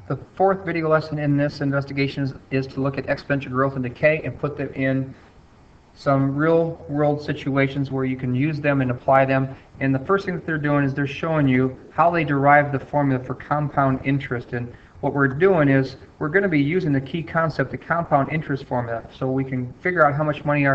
The fourth video lesson in this investigation is to look at exponential growth and decay and put them in some real world situations where you can use them and apply them. And the first thing that they're doing is they're showing you how they derive the formula for compound interest. And what we're doing is we're going to be using the key concept, the compound interest formula, so we can figure out how much money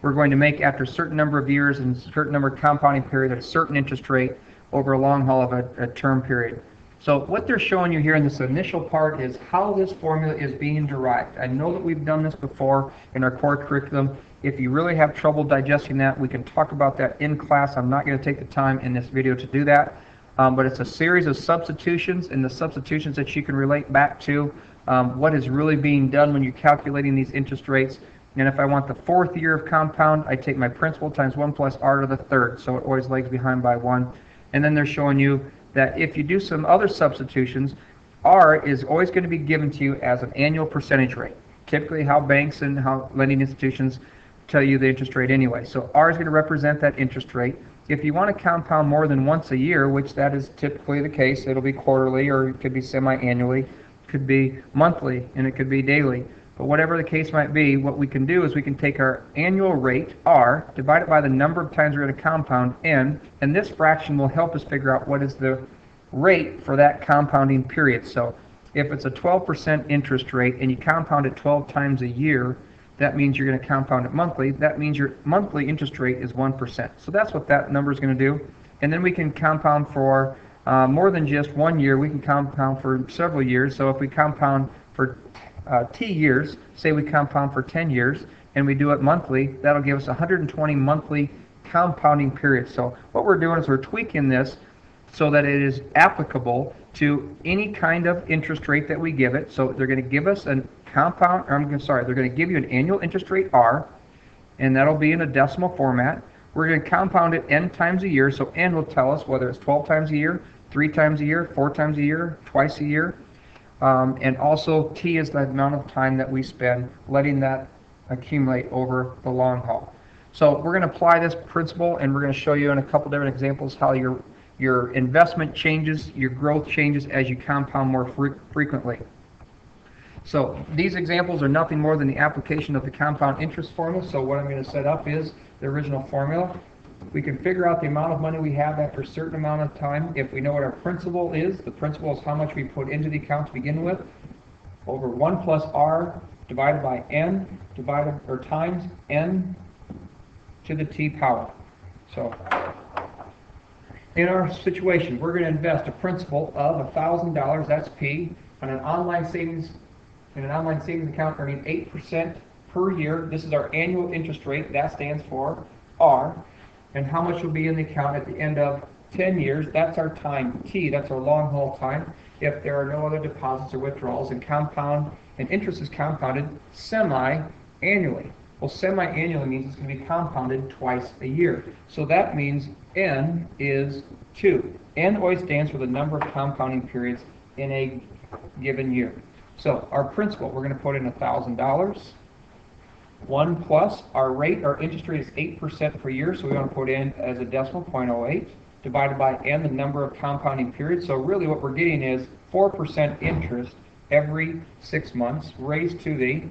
we're going to make after a certain number of years and a certain number of compounding periods at a certain interest rate over a long haul of a term period. So what they're showing you here in this initial part is how this formula is being derived. I know that we've done this before in our core curriculum. If you really have trouble digesting that, we can talk about that in class. I'm not going to take the time in this video to do that. But it's a series of substitutions, and the substitutions that you can relate back to what is really being done when you're calculating these interest rates. And if I want the fourth year of compound, I take my principal times 1 plus r to the third, so it always lags behind by 1. And then they're showing you that if you do some other substitutions, r is always going to be given to you as an annual percentage rate. Typically how banks and how lending institutions tell you the interest rate anyway. So r is going to represent that interest rate. If you want to compound more than once a year, which that is typically the case, it'll be quarterly or it could be semi-annually, it could be monthly, and it could be daily. But whatever the case might be, what we can do is we can take our annual rate, r, divide it by the number of times we're going to compound, n, and this fraction will help us figure out what is the rate for that compounding period. So if it's a 12% interest rate and you compound it 12 times a year, that means you're going to compound it monthly. That means your monthly interest rate is 1%. So that's what that number is going to do. And then we can compound for more than just 1 year. We can compound for several years. So if we compound for t years, say we compound for 10 years, and we do it monthly, that'll give us 120 monthly compounding periods. So what we're doing is we're tweaking this so that it is applicable to any kind of interest rate that we give it. So they're going to give us a compound, or they're going to give you an annual interest rate r, and that'll be in a decimal format. We're going to compound it n times a year, so n will tell us whether it's 12 times a year, 3 times a year, 4 times a year, twice a year. And also t is the amount of time that we spend letting that accumulate over the long haul. So we're going to apply this principle, and we're going to show you in a couple different examples how your investment changes, your growth changes as you compound more frequently. So these examples are nothing more than the application of the compound interest formula. So what I'm going to set up is the original formula. We can figure out the amount of money we have after a certain amount of time if we know what our principal is. The principal is how much we put into the account to begin with, over 1 plus r divided by n times n to the t power. So in our situation, we're going to invest a principal of $1,000, that's P, on an online savings account earning 8% per year. This is our annual interest rate, that stands for R. And how much will be in the account at the end of 10 years, that's our time, T, that's our long haul time, if there are no other deposits or withdrawals, and interest is compounded semi-annually. Well, semi-annually means it's going to be compounded twice a year. So that means N is 2. N always stands for the number of compounding periods in a given year. So our principal, we're going to put in $1,000. 1 plus our rate, our interest rate is 8% per year, so we want to put in as a decimal 0.08, divided by n, the number of compounding periods. So really what we're getting is 4% interest every 6 months, raised to the,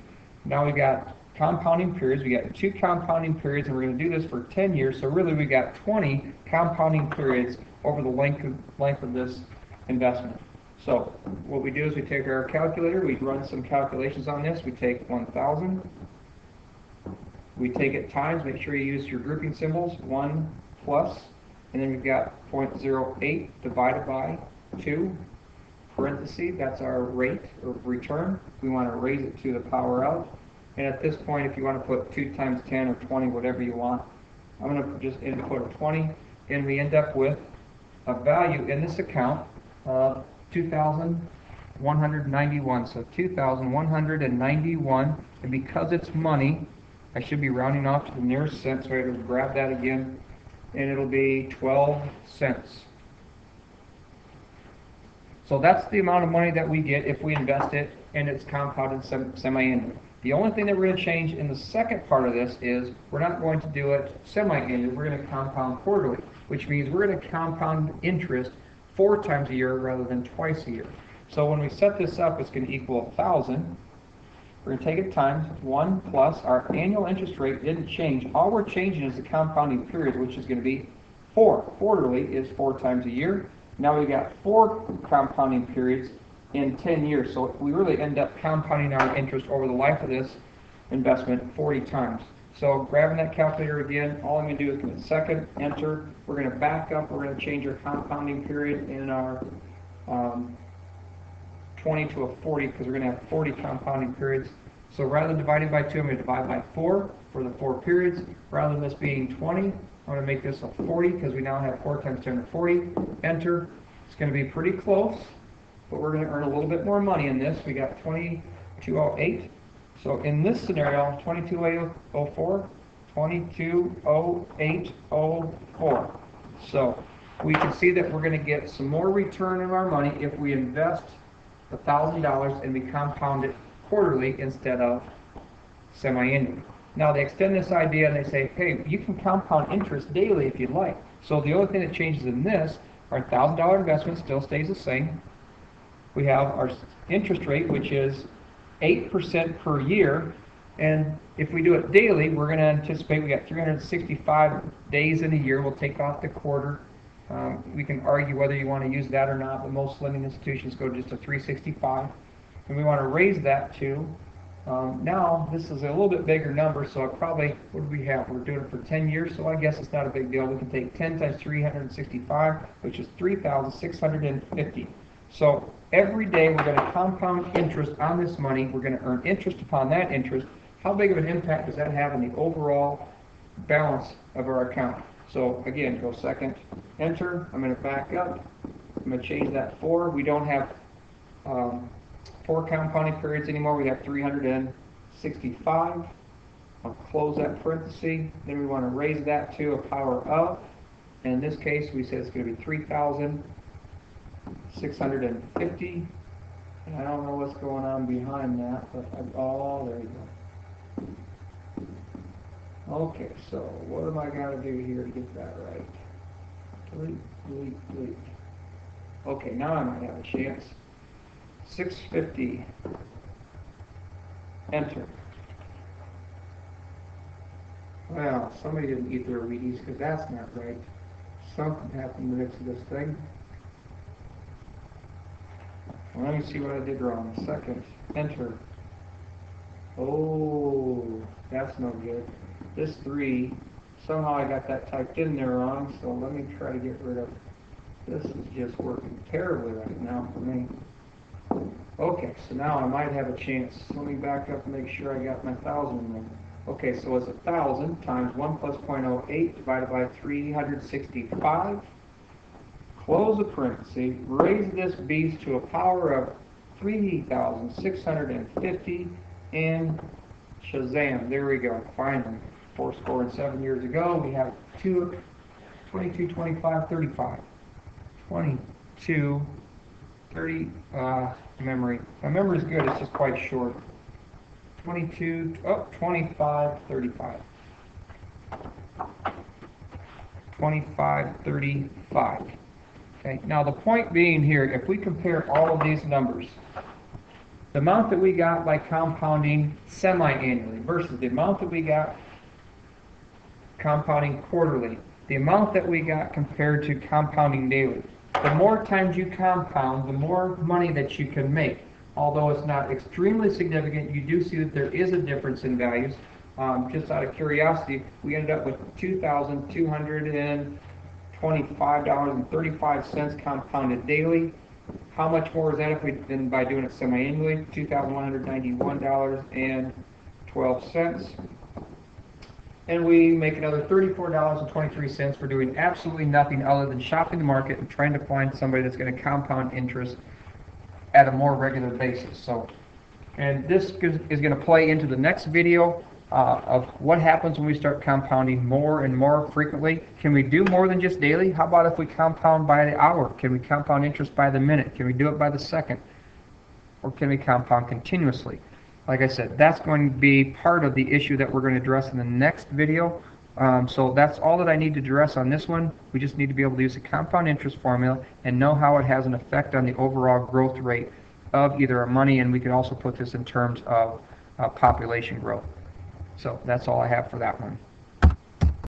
now we've got compounding periods, we got 2 compounding periods, and we're going to do this for 10 years, so really we got 20 compounding periods over the length of this investment. So what we do is we take our calculator, we run some calculations on this, we take 1,000, we take it times, make sure you use your grouping symbols, 1 plus, and then we've got 0.08 divided by 2, parentheses, that's our rate of return. We want to raise it to the power of. And at this point, if you want to put 2 times 10 or 20, whatever you want, I'm going to just input a 20, and we end up with a value in this account of 2,191. So 2,191, and because it's money, I should be rounding off to the nearest cent, so I have to grab that again, and it'll be 12 cents. So that's the amount of money that we get if we invest it, and it's compounded semi-annually. The only thing that we're going to change in the second part of this is we're not going to do it semi-annually, we're going to compound quarterly, which means we're going to compound interest 4 times a year rather than twice a year. So when we set this up, it's going to equal 1,000. We're going to take it times 1 plus our annual interest rate didn't change. All we're changing is the compounding period, which is going to be 4. Quarterly is 4 times a year. Now we've got 4 compounding periods in 10 years. So we really end up compounding our interest over the life of this investment 40 times. So grabbing that calculator again, all I'm going to do is give it a second, enter. We're going to back up. We're going to change our compounding period in our 20 to a 40 because we're going to have 40 compounding periods. So rather than dividing by 2, I'm going to divide by 4 for the 4 periods. Rather than this being 20, I'm going to make this a 40 because we now have 4 times 10 to 40. Enter. It's going to be pretty close, but we're going to earn a little bit more money in this. We got 2208. So in this scenario, 220804, 220804. So we can see that we're going to get some more return on our money if we invest $1,000 and we compound it quarterly instead of semi-annually. Now they extend this idea and they say, hey, you can compound interest daily if you'd like. So the only thing that changes in this, our $1,000 investment still stays the same. We have our interest rate, which is 8% per year, and if we do it daily, we're going to anticipate we got 365 days in a year. We'll take off the quarter. We can argue whether you want to use that or not, but most lending institutions go just to 365, and we want to raise that to now this is a little bit bigger number, so what do we have? We're doing it for 10 years, so I guess it's not a big deal. We can take 10 times 365, which is 3,650. So every day we're going to compound interest on this money. We're going to earn interest upon that interest. How big of an impact does that have on the overall balance of our account? So again, go second, enter. I'm going to back up. I'm going to change that 4. We don't have 4 compounding periods anymore. We have 365. I'll close that parenthesis. Then we want to raise that to a power of. And in this case, we said it's going to be 3,650. And I don't know what's going on behind that, but oh, there you go. Okay, so what am I got to do here to get that right? Delete. Okay, now I might have a chance. 650. Enter. Well, somebody didn't eat their Wheaties because that's not right. Something happened in the midst of this thing. Well, let me see what I did wrong. Second, enter. Oh, that's no good. This 3, somehow I got that typed in there wrong, so let me try to get rid of it. This is just working terribly right now for me. Okay, so now I might have a chance. Let me back up and make sure I got my 1,000 in there. Okay, so it's 1,000 times 1 plus 0.08 divided by 365. Close the parenthesis, raise this beast to a power of 3,650, and shazam, there we go, finally. 4 years ago, we have 22, 25, 35. 22, 30, memory. My memory is good, it's just quite short. 25, 35. 25, 35. Okay, now the point being here, if we compare all of these numbers, the amount that we got by compounding semi-annually versus the amount that we got compounding quarterly, the amount that we got compared to compounding daily. The more times you compound, the more money that you can make. Although it's not extremely significant, you do see that there is a difference in values. Just out of curiosity, we ended up with $2,225.35 compounded daily. How much more is that if we did by doing it semi-annually? $2,191.12. And we make another $34.23 for doing absolutely nothing other than shopping the market and trying to find somebody that's going to compound interest at a more regular basis. So, and this is going to play into the next video of what happens when we start compounding more and more frequently. Can we do more than just daily? How about if we compound by the hour? Can we compound interest by the minute? Can we do it by the second? Or can we compound continuously? Like I said, that's going to be part of the issue that we're going to address in the next video. So that's all that I need to address on this one. We just need to be able to use the compound interest formula and know how it has an effect on the overall growth rate of either money, and we could also put this in terms of population growth. So that's all I have for that one.